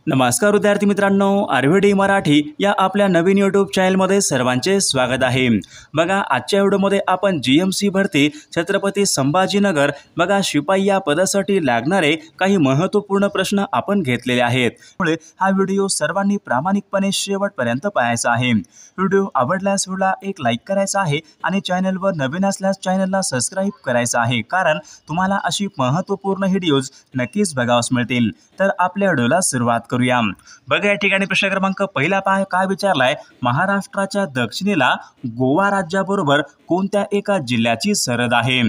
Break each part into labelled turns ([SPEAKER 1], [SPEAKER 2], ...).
[SPEAKER 1] नमस्कार विद्यार्थी मित्रांनो, आरव्हीडी मराठी या आपल्या नवीन यूट्यूब चॅनलमध्ये सर्वांचे स्वागत आहे। बघा, आजच्या व्हिडिओमध्ये आपण जीएमसी भरती छत्रपती संभाजीनगर बघा शिपाई या पदासाठी लागणारे काही महत्त्वपूर्ण प्रश्न आपण घेतलेले आहेत। त्यामुळे हा व्हिडिओ सर्वांनी प्रामाणिकपणे शेवटपर्यंत पाहायचा आहे। व्हिडिओ आवडल्यास व्हिडिओला एक लाईक करायचा आहे आणि चॅनलवर नवीन असल्यास चॅनलला सबस्क्राइब करायचं आहे, कारण तुम्हाला अशी महत्त्वपूर्ण व्हिडिओज नक्कीच बघावयास मिळतील। तर आपल्या व्हिडिओला सुरुवात करूया। बघा, या ठिकाणी प्रश्न क्रमांक पहिला पहा काय विचारलाय। महाराष्ट्राच्या दक्षिणेला गोवा राज्याबरोबर कोणत्या एका जिल्ह्याची सरहद आहे?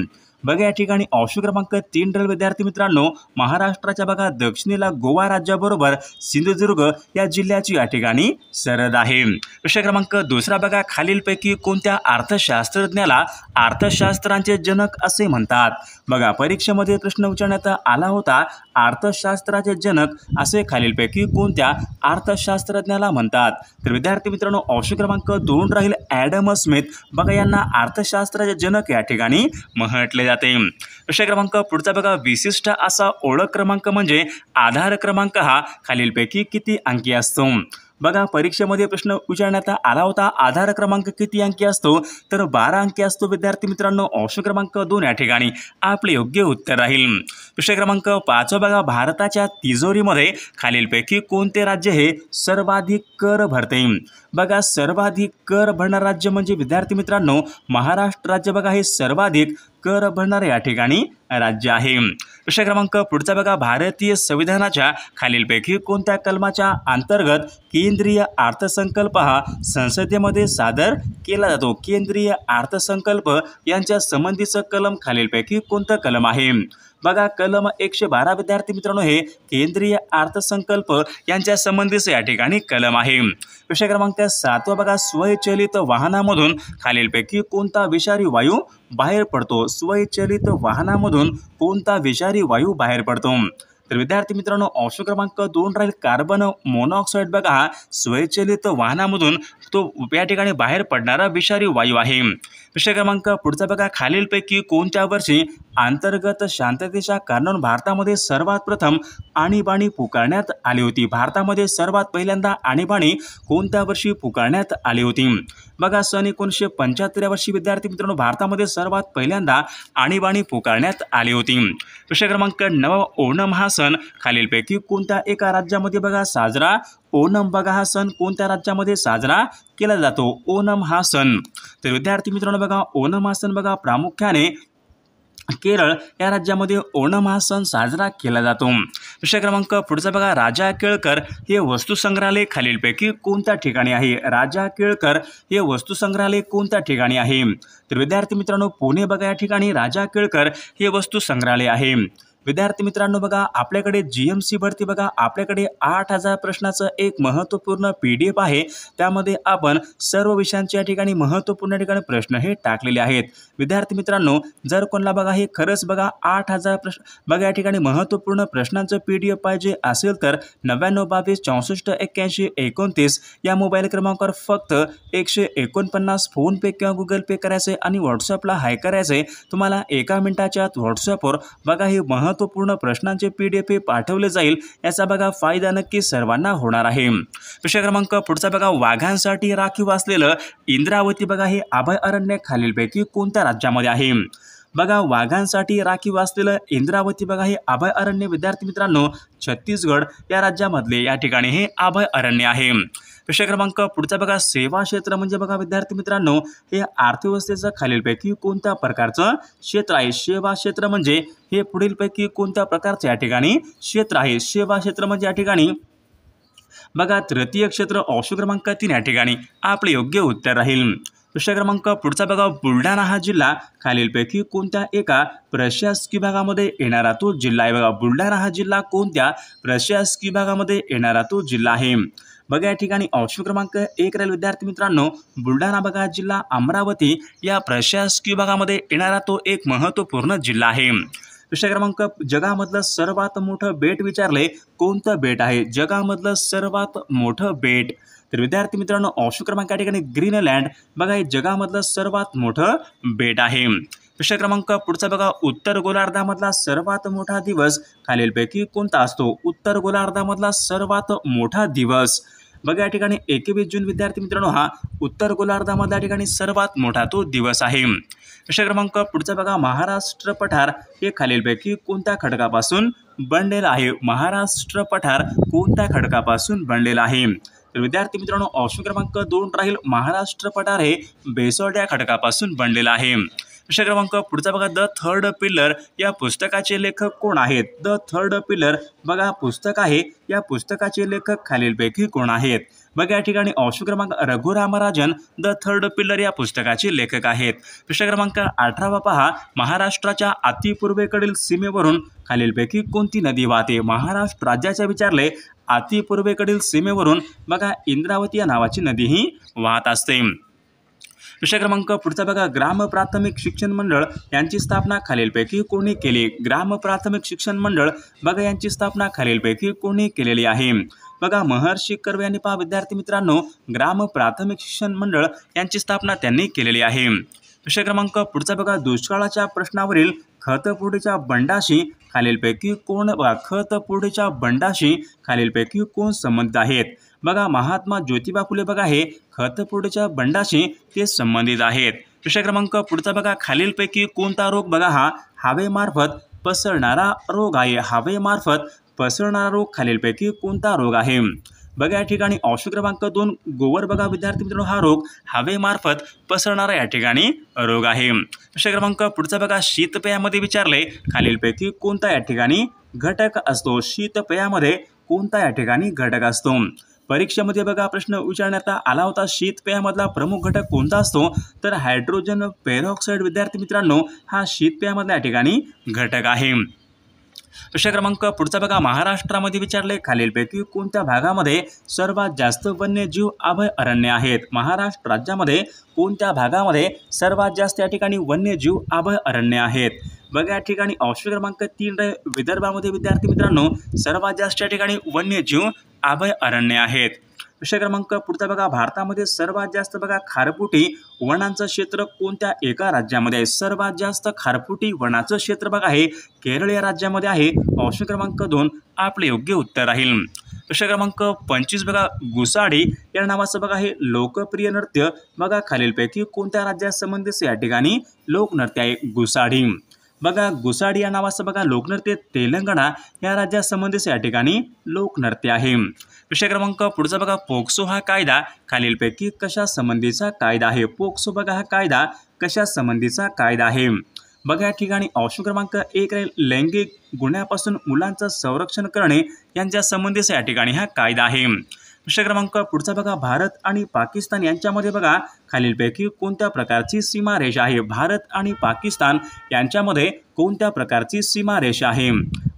[SPEAKER 1] बघा, या ठिकाणी ऑप्शन क्रमांक 3 राहील विद्यार्थी मित्रांनो, महाराष्ट्राच्या बघा दक्षिणेला गोवा राज्याबरोबर सिंधुदुर्ग या जिल्ह्याची या ठिकाणी सरहद आहे। प्रश्न क्रमांक दुसरा बघा, खालीलपैकी कोणत्या अर्थशास्त्रज्ञाला अर्थशास्त्रांचे जनक असे म्हणतात? बघा, परीक्षेमध्ये प्रश्न विचारण्यात आला होता, अर्थशास्त्राचे जनक असे खालीलपैकी कोणत्या अर्थशास्त्रज्ञाला म्हणतात? तर विद्यार्थी मित्रांनो, ऑप्शन क्रमांक 2 राहील ॲडम स्मिथ। बघा, यांना अर्थशास्त्राचे जनक या ठिकाणी म्हटले जाते। प्रश्न क्रमांक पुढचा बघा, विशिष्ट असा ओळख क्रमांक म्हणजे आधार क्रमांक हा खालीलपैकी किती अंकी असतो? बघा, परीक्षेमध्ये प्रश्न विचारण्यात आला होता, आधार क्रमांक किती अंकी असतो? तर 12 अंकी असतो विद्यार्थी मित्रांनो। ऑप्शन क्रमांक 2 या ठिकाणी आपले योग्य उत्तर राहील। प्रश्न क्रमांक 5 बघा, भारताच्या तिजोरीमध्ये खालीलपैकी कोणते राज्य हे सर्वाधिक कर भरते? बघा, सर्वाधिक कर भरणारे राज्य म्हणजे विद्यार्थी मित्रांनो महाराष्ट्र राज्य बघा हे सर्वाधिक कर भरणारे या ठिकाणी राज्य आहे। प्रश्न क्रमांक पुढचा बघा, भारतीय संविधानाच्या खालीलपैकी कोणत्या कलमाच्या अंतर्गत केंद्रीय अर्थसंकल्प हा संसदेमध्ये सादर केला जातो? केंद्रीय अर्थसंकल्प यांच्या संबंधीचं कलम खालीलपैकी कोणतं कलम आहे? बघा, कलम 112 विद्यार्थी मित्रांनो हे केंद्रीय अर्थसंकल्प यांच्या संबंधीचं या ठिकाणी कलम आहे। प्रश्न क्रमांक 7 बघा, स्वयंचलित वाहनामधून खालीलपैकी कोणता विषारी वायू बाहेर पडतो? स्वयंचलित वाहनामधून कोणता विषारी वायू बाहेर पडतो? तर विद्यार्थी मित्रांनो, ऑप्शन क्रमांक 2 राहील कार्बन मोनॉक्साईड। बघा, हा स्वयंचलित वाहनामधून तो या ठिकाणी बाहेर पडणारा विषारी वायू आहे। प्रश्न क्रमांक पुढचा बघा, खालीलपैकी कोणत्या वर्षी अंतर्गत शांततेच्या कारणावरून भारतामध्ये सर्वात प्रथम आणीबाणी पुकारण्यात आली होती? भारतामध्ये सर्वात पहिल्यांदा आणीबाणी कोणत्या वर्षी पुकारण्यात आली होती? बघा, सन 1975 या वर्षी विद्यार्थी मित्रांनो भारतामध्ये सर्वात पहिल्यांदा आणीबाणी पुकारण्यात आली होती। प्रश्न क्रमांक 9 ओणम हा सण खालीलपैकी कोणत्या एका राज्यामध्ये बघा साजरा ओणम बघा हा सण कोणत्या राज्यामध्ये साजरा केला जातो? ओणम हा सण तर विद्यार्थी मित्रांनो बघा ओणम हा सण बघा प्रामुख्याने केरळ या राज्यामध्ये ओणम हा सण साजरा केला जातो। प्रश्न क्रमांक पुढचा बघा, राजा केळकर हे वस्तुसंग्रहालय खालीलपैकी कोणत्या ठिकाणी आहे? राजा केळकर हे वस्तुसंग्रहालय कोणत्या ठिकाणी आहे? तर विद्यार्थी मित्रांनो पुणे बघा या ठिकाणी राजा केळकर हे वस्तुसंग्रहालय आहे। विद्यार्थी मित्रांनो बघा, आपल्याकडे जीएमसी भरती बघा आपल्याकडे 8000 प्रश्नाचं एक महत्त्वपूर्ण PDF आहे। त्यामध्ये आपण सर्व विषयांच्या या ठिकाणी महत्त्वपूर्ण ठिकाणी प्रश्न हे टाकलेले आहेत। विद्यार्थी मित्रांनो, जर कोणाला बघा हे खरंच बघा 8000 प्रश्न बघा या ठिकाणी महत्त्वपूर्ण प्रश्नांचं PDF पाहिजे असेल तर 9922 64 81 29 या मोबाईल क्रमांकावर फक्त 149 फोनपे किंवा गुगल पे करायचे आणि व्हॉट्सअपला हाय करायचे। तुम्हाला 1 मिनिटाच्या आत व्हॉट्सअपवर बघा हे महत्त्वपूर्ण प्रश्नांचे PDF पाठवले जाईल। याचा बघा फायदा नक्की सर्वांना होणार आहे। प्रश्न क्रमांक पुढचा बघा, वाघांसाठी राखीव असलेलं इंद्रावती बघा हे अभयारण्य खालीलपैकी कोणत्या राज्यामध्ये आहे? बघा, वाघांसाठी राखीव असलेलं इंद्रावती बघा हे अभयारण्य विद्यार्थी मित्रांनो छत्तीसगड या राज्यामधले या ठिकाणी हे अभयारण्य आहे। प्रश्न क्रमांक पुढचा बघा, सेवा क्षेत्र म्हणजे बघा विद्यार्थी मित्रांनो हे अर्थव्यवस्थेचं खालीलपैकी कोणत्या प्रकारचं क्षेत्र आहे? सेवा क्षेत्र म्हणजे हे पुढीलपैकी कोणत्या प्रकारचं या ठिकाणी क्षेत्र आहे? सेवा क्षेत्र म्हणजे या ठिकाणी बघा तृतीय क्षेत्र। ऑप्शन क्रमांक 3 या ठिकाणी आपले योग्य उत्तर राहील। प्रश्न क्रमांक पुढचा बघा, बुलढाणा हा जिल्हा खालीलपैकी कोणत्या एका प्रशासकीय विभागामध्ये येणारा तो जिल्हा आहे? बघा, बुलढाणा हा जिल्हा कोणत्या प्रशासकीय विभागामध्ये येणारा तो जिल्हा आहे? बघा, या ठिकाणी ऑप्शन क्रमांक 1 राहील विद्यार्थी मित्रांनो, बुलढाणा बघा जिल्हा अमरावती या प्रशासकीय विभागामध्ये येणारा तो एक महत्त्वपूर्ण जिल्हा आहे। प्रश्न क्रमांक, जगामधलं सर्वात मोठं बेट विचारले कोणतं बेट आहे? जगामधलं सर्वात मोठं बेट तर विद्यार्थी मित्रांनो ऑप्शन क्रमांक या ठिकाणी ग्रीनलँड बघा हे जगामधलं सर्वात मोठं बेट आहे। प्रश्न क्रमांक पुढचा बघा, उत्तर गोलार्धामधला सर्वात मोठा दिवस खालीलपैकी कोणता असतो? उत्तर गोलार्धामधला सर्वात मोठा दिवस बघा या ठिकाणी 21 जून विद्यार्थी मित्रांनो हा उत्तर गोलार्धामधल्या ठिकाणी सर्वात मोठा तो दिवस आहे. प्रश्न क्रमांक पुढचा बघा, महाराष्ट्र पठार हे खालीलपैकी कोणत्या खडकापासून बनलेलं आहे? महाराष्ट्र पठार कोणत्या खडकापासून बनलेलं आहे? तर विद्यार्थी मित्रांनो ऑप्शन क्रमांक 2 राहील, महाराष्ट्र पठार हे बेसॉल्ट या खडकापासून बनलेलं आहे. प्रश्न क्रमांक पुढचा बघा, द थर्ड पिलर या पुस्तकाचे लेखक कोण आहेत? द थर्ड पिलर बघा पुस्तक आहे, या पुस्तकाचे लेखक खालीलपैकी कोण आहेत? बघा या ठिकाणी ऑप्शन क्रमांक रघुरामराजन द थर्ड पिलर या पुस्तकाचे लेखक आहेत. प्रश्न क्रमांक 18 पहा, महाराष्ट्राच्या अतिपूर्वेकडील सीमेवरून खालीलपैकी कोणती नदी वाहते? महाराष्ट्र राज्याच्या विचारले अतिपूर्वेकडील सीमेवरून बघा इंद्रावती या नावाची नदी ही वाहत असते. प्रश्न क्रमांक पुढचा बघा, ग्राम प्राथमिक शिक्षण मंडळ यांची स्थापना खालीलपैकी कोणी केली? ग्राम प्राथमिक शिक्षण मंडळ बघा यांची स्थापना खालीलपैकी कोणी केलेली आहे? बघा महर्षी कर्वे यांनी पहा विद्यार्थी मित्रांनो ग्राम प्राथमिक शिक्षण मंडळ यांची स्थापना त्यांनी केलेली आहे. प्रश्न क्रमांक पुढचा बघा, दुष्काळाच्या प्रश्नावरील खतपुडीच्या बंडाशी खालीलपैकी कोण खतपुडीच्या बंडाशी खालीलपैकी कोण संबंधित आहेत? बघा महात्मा ज्योतिबा फुले बघा हे खतपुडीच्या बंडाशी ते संबंधित आहेत. प्रश्न क्रमांक पुढचा बघा, खालीलपैकी कोणता रोग बघा हा हवेमार्फत पसरणारा रोग आहे? हवेमार्फत पसरणारा रोग खालीलपैकी कोणता रोग आहे? बघा या ठिकाणी ऑप्शन क्रमांक 2 गोवर बघा विद्यार्थी मित्रांनो हा रोग हवेमार्फत पसरणारा या ठिकाणी रोग आहे. प्रश्न क्रमांक पुढचा बघा, शीतपेयामध्ये विचारले खालीलपैकी कोणता या ठिकाणी घटक असतो? शीतपेयामध्ये कोणता या ठिकाणी घटक असतो? परीक्षेमध्ये बघा प्रश्न विचारण्यात आला होता, शीतपेयामधला प्रमुख घटक कोणता असतो? तर हायड्रोजन पेरॉक्साईड विद्यार्थी मित्रांनो हा शीतपेयामधल्या या ठिकाणी घटक आहे. प्रश्न क्रमांक पुढचा बघा, महाराष्ट्रामध्ये विचारले खालीलपैकी कोणत्या भागामध्ये सर्वात जास्त वन्यजीव अभयारण्य आहेत? महाराष्ट्र राज्यामध्ये कोणत्या भागामध्ये सर्वात जास्त या ठिकाणी वन्यजीव अभयारण्य आहेत? बघा या ठिकाणी ऑप्शन क्रमांक 3 विदर्भामध्ये विद्यार्थी मित्रांनो सर्वात जास्त या ठिकाणी वन्यजीव अभयारण्य आहेत. प्रश्न क्रमांक पुढचा बघा, भारतामध्ये सर्वात जास्त बघा खारफुटी वनांचं क्षेत्र कोणत्या एका राज्यामध्ये आहे? सर्वात जास्त खारफुटी वनाचं क्षेत्र बघा हे केरळ या राज्यामध्ये आहे. ऑप्शन क्रमांक 2 आपले योग्य उत्तर राहील. प्रश्न क्रमांक 25 बघा, गुसाडी या नावाचं बघा हे लोकप्रिय नृत्य बघा खालीलपैकी कोणत्या राज्यात संबंधित या ठिकाणी लोकनृत्य आहे? गुसाडी बघा गुसाडी या नावाचं बघा लोकनृत्य तेलंगणा या राज्यात संबंधित या ठिकाणी लोकनृत्य आहे. विषय क्रमांक पुढचा बघा, पोक्सो हा कायदा खालीलपैकी कशा संबंधीचा कायदा आहे? पोक्सो बघा हा कायदा कशा संबंधीचा कायदा आहे? बघा या ठिकाणी ऑप्शन क्रमांक 1 लैंगिक गुन्ह्यापासून मुलांचं संरक्षण करणे यांच्या संबंधीचा या ठिकाणी हा कायदा आहे. विषय क्रमांक पुढचा बघा, भारत आणि पाकिस्तान यांच्यामध्ये बघा खालीलपैकी कोणत्या प्रकारची सीमारेषा आहे? भारत आणि पाकिस्तान यांच्यामध्ये कोणत्या प्रकारची सीमारेषा आहे?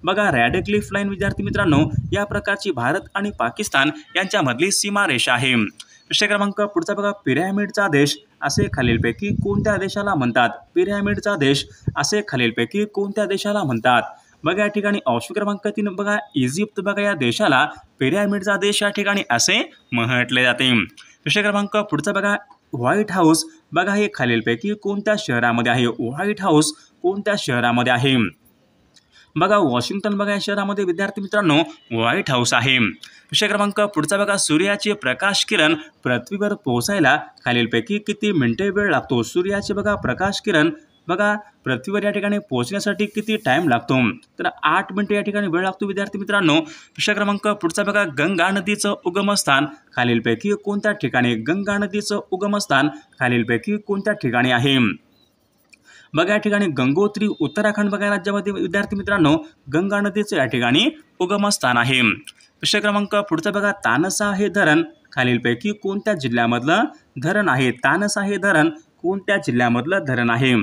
[SPEAKER 1] बघा रॅडक्लिफ लाईन विद्यार्थी मित्रांनो या प्रकारची भारत आणि पाकिस्तान यांच्यामधली सीमारेषा आहे. विषय क्रमांक पुढचा बघा, पिरॅमिडचा देश असे खालीलपैकी कोणत्या देशाला म्हणतात? पिरॅमिडचा देश असे खालीलपैकी कोणत्या देशाला म्हणतात? बघा या ठिकाणी ऑप्शन क्रमांक 3 बघा, इजिप्त बघा या देशाला पिरॅमिडचा देश या ठिकाणी असे म्हटले जाते. विषय क्रमांक पुढचा बघा, व्हाईट हाऊस बघा हे खालीलपैकी कोणत्या शहरामध्ये आहे? व्हाईट हाऊस कोणत्या शहरामध्ये आहे? बघा वॉशिंग्टन बघा या शहरामध्ये विद्यार्थी मित्रांनो व्हाईट हाऊस आहे. विषय क्रमांक पुढचा बघा, सूर्याचे प्रकाश किरण पृथ्वीवर पोहोचायला खालीलपैकी किती मिनिटे वेळ लागतो? सूर्याचे बघा प्रकाश किरण बघा पृथ्वीवर या ठिकाणी पोहोचण्यासाठी किती टाइम लागतो? तर 8 मिनिटे या ठिकाणी वेळ लागतो विद्यार्थी मित्रांनो. विषय क्रमांक पुढचा बघा, गंगा नदीचं उगमस्थान खालीलपैकी कोणत्या ठिकाणी? गंगा नदीचं उगमस्थान खालीलपैकी कोणत्या ठिकाणी आहे? बघा या ठिकाणी गंगोत्री उत्तराखंड बघा राज्यामध्ये विद्यार्थी मित्रांनो गंगा नदीचं या ठिकाणी उगमस्थान आहे. विषय क्रमांक पुढचा बघा, तानसा हे धरण खालीलपैकी कोणत्या जिल्ह्यामधलं धरण आहे? तानसा हे धरण कोणत्या जिल्ह्यामधलं धरण आहे?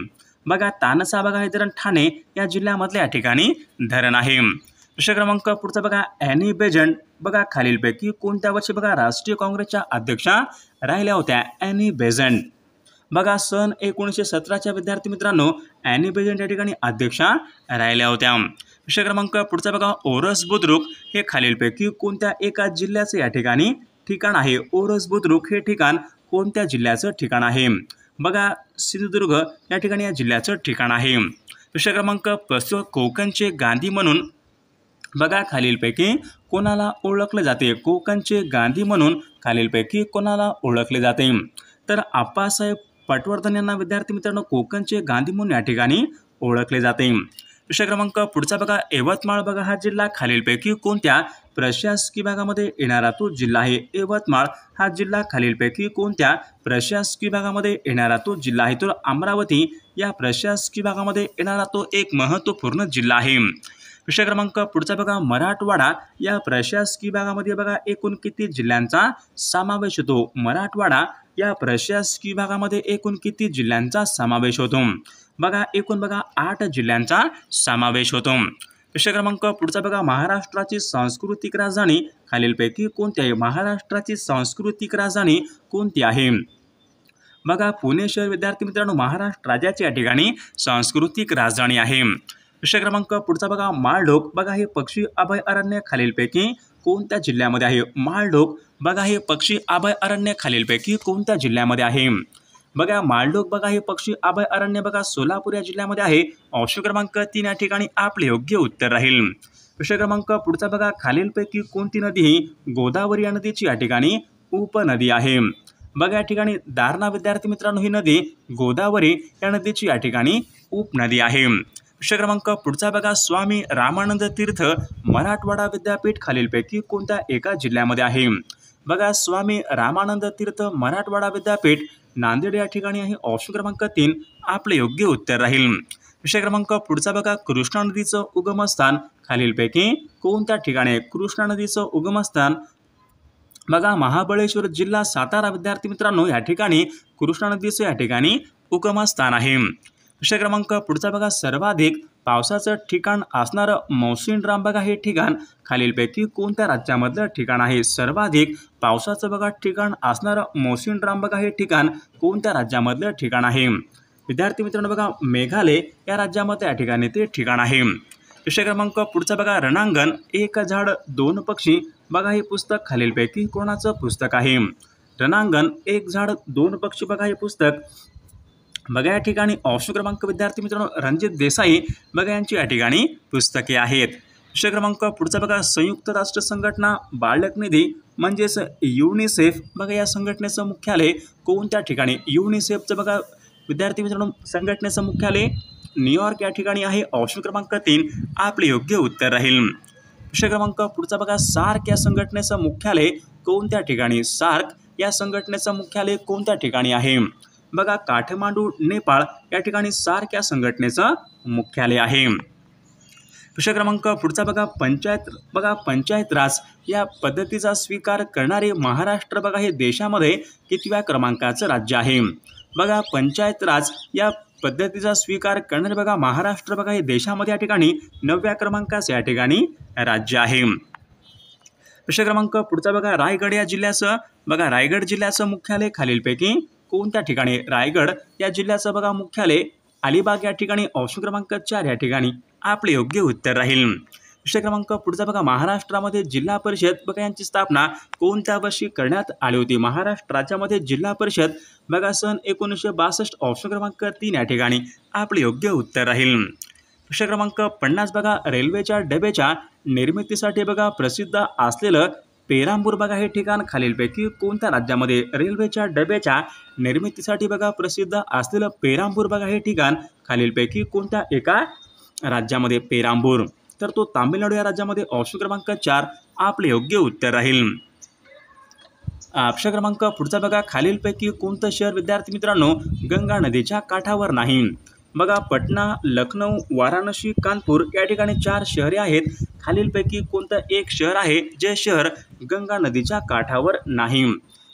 [SPEAKER 1] बघा तानसा बघा हे धरण ठाणे या जिल्ह्यामधल्या या ठिकाणी धरण आहे. विषय क्रमांक पुढचा बघा, ॲनी बेझंट बघा खालीलपैकी कोणत्या वर्षी बघा राष्ट्रीय काँग्रेसच्या अध्यक्षा राहिल्या होत्या? ॲनी बेझंट बघा सन 1917च्या विद्यार्थी मित्रांनो ॲनी बेझंट या ठिकाणी अध्यक्षा राहिल्या होत्या. विषय क्रमांक पुढचा बघा, ओरस बुद्रुक हे खालीलपैकी कोणत्या एका जिल्ह्याचे या ठिकाणी ठिकाण आहे? ओरस बुद्रुक हे ठिकाण कोणत्या जिल्ह्याचं ठिकाण आहे? बघा सिंधुदुर्ग या ठिकाणी या जिल्ह्याचं ठिकाण आहे। प्रश्न क्रमांक 5 कोकणचे गांधी म्हणून बघा खालीलपैकी कोणाला ओळखले जाते? कोकणचे गांधी म्हणून खालीलपैकी कोणाला ओळखले जाते? तर आप्पासाहेब पटवर्धन यांना विद्यार्थी मित्रांनो कोकणचे गांधी म्हणून या ठिकाणी ओळखले जाते। प्रश्न क्रमांक पुढचा बघा यवतमाळ बघा हा जिल्हा खालीलपैकी कोणत्या प्रशासकीय भागामध्ये येणारा तो जिल्हा आहे? यवतमाळ हा जिल्हा खालीलपैकी कोणत्या प्रशासकीय भागामध्ये येणारा तो जिल्हा आहे? तर अमरावती या प्रशासकीय भागामध्ये येणारा तो एक महत्त्वपूर्ण जिल्हा आहे। प्रश्न क्रमांक पुढचा बघा मराठवाडा या प्रशासकीय भागामध्ये बघा एकूण किती जिल्ह्यांचा समावेश होतो? मराठवाडा या प्रशासकीय भागामध्ये एकूण किती जिल्ह्यांचा समावेश होतो? बघा एकूण बघा 8 जिल्ह्यांचा समावेश होतो। प्रश्न क्रमांक पुढचा बघा महाराष्ट्राची सांस्कृतिक राजधानी खालीलपैकी कोणती आहे? महाराष्ट्राची सांस्कृतिक राजधानी कोणती आहे? बघा पुणे शहर विद्यार्थी मित्रांनो महाराष्ट्र राज्याची या ठिकाणी सांस्कृतिक राजधानी आहे। प्रश्न क्रमांक पुढचा बघा माळढोक बघा हे पक्षी अभयारण्य खालीलपैकी कोणत्या जिल्ह्यामध्ये आहे? माळढोक बघा हे पक्षी अभयारण्य खालीलपैकी कोणत्या जिल्ह्यामध्ये आहे? बघा माळढोक बघा हे पक्षी अभयारण्य बघा सोलापूर या जिल्ह्यामध्ये आहे। ऑप्शन क्रमांक 3 या ठिकाणी आपले योग्य उत्तर राहील। प्रश्न क्रमांक पुढचा बघा खालीलपैकी कोणती नदी ही गोदावरी या नदीची या ठिकाणी उपनदी आहे? बघा या ठिकाणी दारणा विद्यार्थी मित्रांनो ही नदी गोदावरी या नदीची या ठिकाणी उपनदी आहे। प्रश्न क्रमांक पुढचा बघा स्वामी रामानंद तीर्थ मराठवाडा विद्यापीठ खालीलपैकी कोणत्या एका जिल्ह्यामध्ये आहे? बघा स्वामी रामानंद तीर्थ मराठवाडा विद्यापीठ नांदेड या ठिकाणी आहे। ऑप्शन क्रमांक 3 आपले योग्य उत्तर राहील। प्रश्न क्रमांक पुढचा बघा कृष्णा नदीचं उगमस्थान खालीलपैकी कोणत्या ठिकाणी आहे? कृष्णा नदीचं उगमस्थान बघा महाबळेश्वर जिल्हा सातारा विद्यार्थी मित्रांनो या ठिकाणी कृष्णा नदीचं या ठिकाणी उगमस्थान आहे। प्रश्न क्रमांक पुढचा बघा सर्वाधिक पावसाचं ठिकाण असणारं मौसिनराम बघा हे ठिकाण खालीलपैकी कोणत्या राज्यामधलं ठिकाण आहे? सर्वाधिक पावसाचं बघा ठिकाण असणारं मौसिनराम बघा हे ठिकाण कोणत्या राज्यामधलं ठिकाण आहे? विद्यार्थी मित्रांनो बघा मेघालय या राज्यामध्ये या ठिकाणी ते ठिकाण आहे। प्रश्न क्रमांक पुढचा बघा रणांगण एक झाड दोन पक्षी बघा हे पुस्तक खालीलपैकी कोणाचं पुस्तक आहे? रणांगण एक झाड दोन पक्षी बघा हे पुस्तक बघा या ठिकाणी ऑप्शन क्रमांक विद्यार्थी मित्रांनो रणजित देसाई बघा यांची या ठिकाणी पुस्तके आहेत। प्रश्न क्रमांक पुढचा बघा संयुक्त राष्ट्र संघटना बालक निधी म्हणजेच युनिसेफ बघा या संघटनेचं मुख्यालय कोणत्या ठिकाणी? युनिसेफचं बघा विद्यार्थी मित्रांनो संघटनेचं मुख्यालय न्यूयॉर्क या ठिकाणी आहे। ऑप्शन क्रमांक 3 आपले योग्य उत्तर राहील। प्रश्न क्रमांक पुढचा बघा सार्क या संघटनेचं मुख्यालय कोणत्या ठिकाणी? सार्क या संघटनेचं मुख्यालय कोणत्या ठिकाणी आहे? बघा काठमांडू नेपाळ या ठिकाणी सार्क या संघटनेचं मुख्यालय आहे। प्रश्न क्रमांक पुढचा बघा पंचायत राज या पद्धतीचा स्वीकार करणारे महाराष्ट्र बघा हे देशामध्ये कितव्या क्रमांकाचं राज्य आहे? बघा पंचायत राज या पद्धतीचा स्वीकार करणारे बघा महाराष्ट्र बघा हे देशामध्ये या ठिकाणी 9व्या क्रमांकाचं या ठिकाणी राज्य आहे। प्रश्न क्रमांक पुढचा बघा रायगड या जिल्ह्याचं बघा रायगड जिल्ह्याचं मुख्यालय खालीलपैकी कोणत्या ठिकाणी? रायगड या जिल्ह्याचं बघा मुख्यालय अलिबाग या ठिकाणी। ऑप्शन क्रमांक 4 या ठिकाणी आपले योग्य उत्तर राहील। प्रश्न क्रमांक पुढचा बघा महाराष्ट्रामध्ये जिल्हा परिषद बघा यांची स्थापना कोणत्या वर्षी करण्यात आली होती? महाराष्ट्र राज्यामध्ये जिल्हा परिषद बघा सन 1962। ऑप्शन क्रमांक 3 या ठिकाणी आपले योग्य उत्तर राहील। प्रश्न क्रमांक 50 बघा रेल्वेच्या डब्याच्या निर्मितीसाठी बघा प्रसिद्ध असलेलं पेरांबूर बघा हे ठिकाण खालीलपैकी कोणत्या राज्यामध्ये? रेल्वेच्या डब्याच्या निर्मितीसाठी बघा प्रसिद्ध असलेलं पेरांबूर बघा हे ठिकाण खालीलपैकी कोणत्या एका राज्यामध्ये? पेरांबूर तर तो तामिळनाडू या राज्यामध्ये। ऑप्शन क्रमांक 4 आपले योग्य उत्तर राहील। प्रश्न क्रमांक पुढचा बघा खालीलपैकी कोणतं शहर विद्यार्थी मित्रांनो गंगा नदीच्या काठावर नाही? बघा पटना लखनौ वाराणसी कानपूर या ठिकाणी 4 शहरे आहेत। खालीलपैकी कोणतं एक शहर आहे जे शहर गंगा नदीच्या काठावर नाही?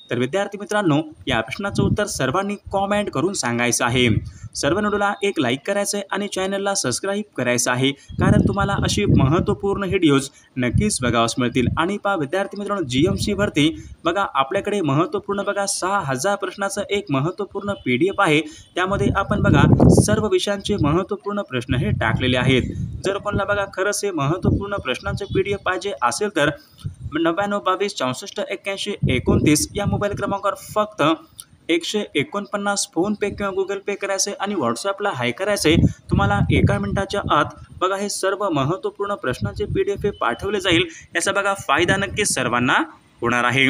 [SPEAKER 1] तर विद्यार्थी मित्रांनो या प्रश्नाचं उत्तर सर्वांनी कॉमेंट करून सांगायचं आहे। सर्व व्हिडिओला एक लाईक करायचं आहे आणि चॅनलला सबस्क्राईब करायचं आहे कारण तुम्हाला अशी महत्त्वपूर्ण व्हिडिओज नक्कीच बघावयास मिळतील। आणि पहा विद्यार्थी मित्रांनो GMC भरती बघा आपल्याकडे महत्त्वपूर्ण बघा 6000 प्रश्नाचं एक महत्त्वपूर्ण PDF आहे। त्यामध्ये आपण बघा सर्व विषयांचे महत्त्वपूर्ण प्रश्न हे टाकलेले आहेत। जर कोणाला बघा खरंच हे महत्त्वपूर्ण प्रश्नांचे PDF पाहिजे असेल तर 99 22 64 81 29 या मोबाईल क्रमांकावर फक्त 149 फोनपे किंवा गुगल पे करायचे आणि व्हॉट्सॲपला हाय करायचे। तुम्हाला 1 मिनिटाच्या आत बघा हे सर्व महत्त्वपूर्ण प्रश्नांचे PDF हे पाठवले जाईल। याचा बघा फायदा नक्कीच सर्वांना होणार आहे।